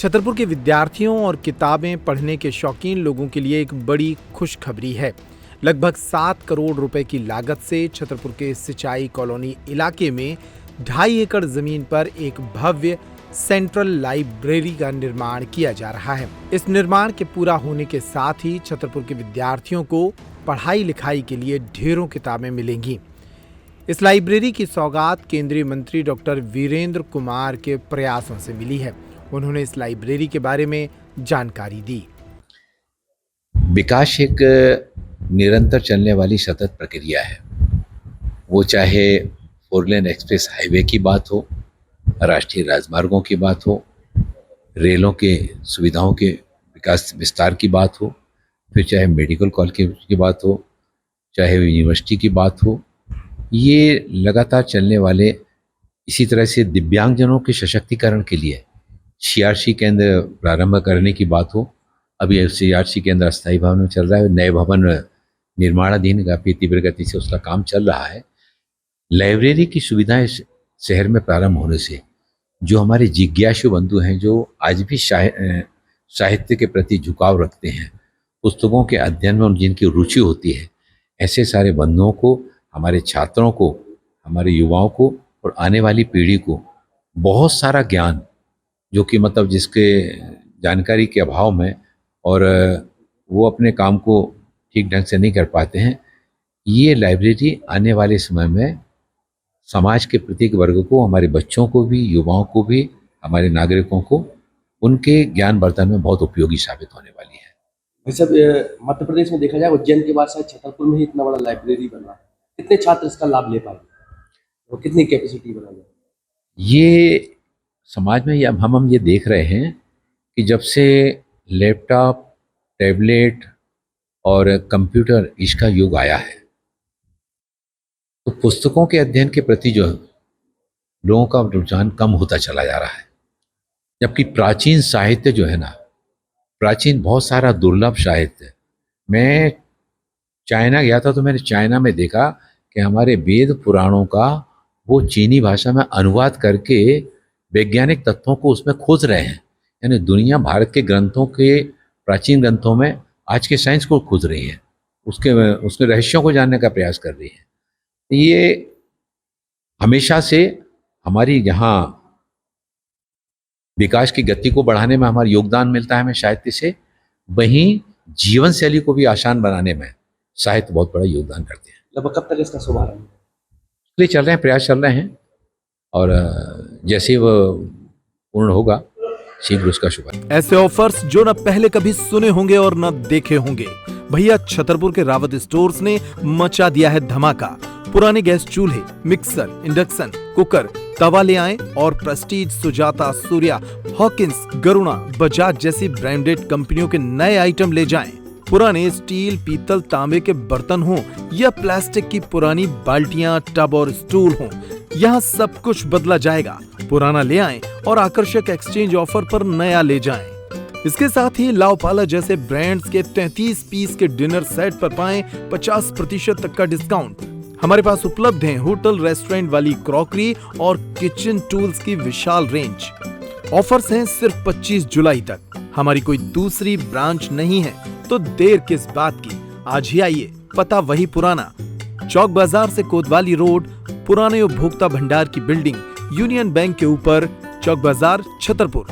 छतरपुर के विद्यार्थियों और किताबें पढ़ने के शौकीन लोगों के लिए एक बड़ी खुशखबरी है। लगभग 7 करोड़ रुपए की लागत से छतरपुर के सिंचाई कॉलोनी इलाके में 2.5 एकड़ जमीन पर एक भव्य सेंट्रल लाइब्रेरी का निर्माण किया जा रहा है। इस निर्माण के पूरा होने के साथ ही छतरपुर के विद्यार्थियों को पढ़ाई लिखाई के लिए ढेरों किताबें मिलेंगी। इस लाइब्रेरी की सौगात केंद्रीय मंत्री डॉक्टर वीरेंद्र कुमार के प्रयासों से मिली है। उन्होंने इस लाइब्रेरी के बारे में जानकारी दी। विकास एक निरंतर चलने वाली सतत प्रक्रिया है। वो चाहे 4 लेन एक्सप्रेस हाईवे की बात हो, राष्ट्रीय राजमार्गों की बात हो, रेलों के सुविधाओं के विकास विस्तार की बात हो, फिर चाहे मेडिकल कॉलेज की बात हो, चाहे यूनिवर्सिटी की बात हो, ये लगातार चलने वाले, इसी तरह से दिव्यांगजनों के सशक्तिकरण के लिए CRC केंद्र प्रारंभ करने की बात हो। अभी CRC केंद्र अस्थायी भवन में चल रहा है, नए भवन निर्माणाधीन काफ़ी तीव्र गति से उसका काम चल रहा है। लाइब्रेरी की सुविधाएं शहर में प्रारंभ होने से जो हमारे जिज्ञासु बंधु हैं, जो आज भी साहित्य के प्रति झुकाव रखते हैं, पुस्तकों के अध्ययन में जिनकी रुचि होती है, ऐसे सारे बंधुओं को, हमारे छात्रों को, हमारे युवाओं को और आने वाली पीढ़ी को बहुत सारा ज्ञान, जो कि मतलब जिसके जानकारी के अभाव में और वो अपने काम को ठीक ढंग से नहीं कर पाते हैं, ये लाइब्रेरी आने वाले समय में समाज के प्रत्येक वर्ग को, हमारे बच्चों को भी, युवाओं को भी, हमारे नागरिकों को उनके ज्ञान वर्धन में बहुत उपयोगी साबित होने वाली है। वैसे मध्य प्रदेश में देखा जाए, उज्जैन के बाद शायद छतरपुर में ही इतना बड़ा लाइब्रेरी बना है। कितने छात्र इसका लाभ ले पाएंगे और कितनी कैपेसिटी बनाई जाए? ये समाज में अब हम ये देख रहे हैं कि जब से लैपटॉप, टैबलेट और कंप्यूटर इसका युग आया है, तो पुस्तकों के अध्ययन के प्रति जो लोगों का रुझान कम होता चला जा रहा है। जबकि प्राचीन साहित्य जो है ना, प्राचीन बहुत सारा दुर्लभ साहित्य, मैं चाइना गया था तो मैंने चाइना में देखा कि हमारे वेद पुराणों का वो चीनी भाषा में अनुवाद करके वैज्ञानिक तत्वों को उसमें खोज रहे हैं। यानी दुनिया भारत के ग्रंथों के, प्राचीन ग्रंथों में आज के साइंस को खोज रही है, उसके रहस्यों को जानने का प्रयास कर रही है। ये हमेशा से हमारी यहाँ विकास की गति को बढ़ाने में हमारा योगदान मिलता है हमें साहित्य से, वहीं जीवन शैली को भी आसान बनाने में साहित्य बहुत बड़ा योगदान करते हैं। लगभग कब तक इसका शुभारंभ इसलिए चल रहे हैं, प्रयास चल रहे हैं और जैसे वो पूर्ण होगा शीघ्र उसका शुभारंभ। ऐसे ऑफर्स जो न पहले कभी सुने होंगे और न देखे होंगे, भैया छतरपुर के रावत स्टोर्स ने मचा दिया है धमाका। पुराने गैस चूल्हे, मिक्सर, इंडक्शन, कुकर, तवा ले आएं और प्रेस्टीज, सुजाता, सूर्या, हॉकिंस, गरुणा, बजाज जैसी ब्रांडेड कंपनियों के नए आइटम ले जाएं। पुराने स्टील, पीतल, तांबे के बर्तन हों या प्लास्टिक की पुरानी बाल्टियां, टब और स्टूल हों, यहाँ सब कुछ बदला जाएगा। पुराना ले आएं और आकर्षक एक्सचेंज ऑफर पर नया ले जाएं। इसके साथ ही लाओपाला जैसे ब्रांड्स के 33 पीस के डिनर सेट पर पाएं 50% तक का डिस्काउंट। हमारे पास उपलब्ध हैं होटल रेस्टोरेंट वाली क्रॉकरी और किचन टूल्स की विशाल रेंज। ऑफर्स हैं सिर्फ 25 जुलाई तक। हमारी कोई दूसरी ब्रांच नहीं है तो देर किस बात की, आज ही आइए। पता वही पुराना, चौक बाजार से कोतवाली रोड, पुराने उपभोक्ता भंडार की बिल्डिंग, यूनियन बैंक के ऊपर, चौक बाजार, छतरपुर।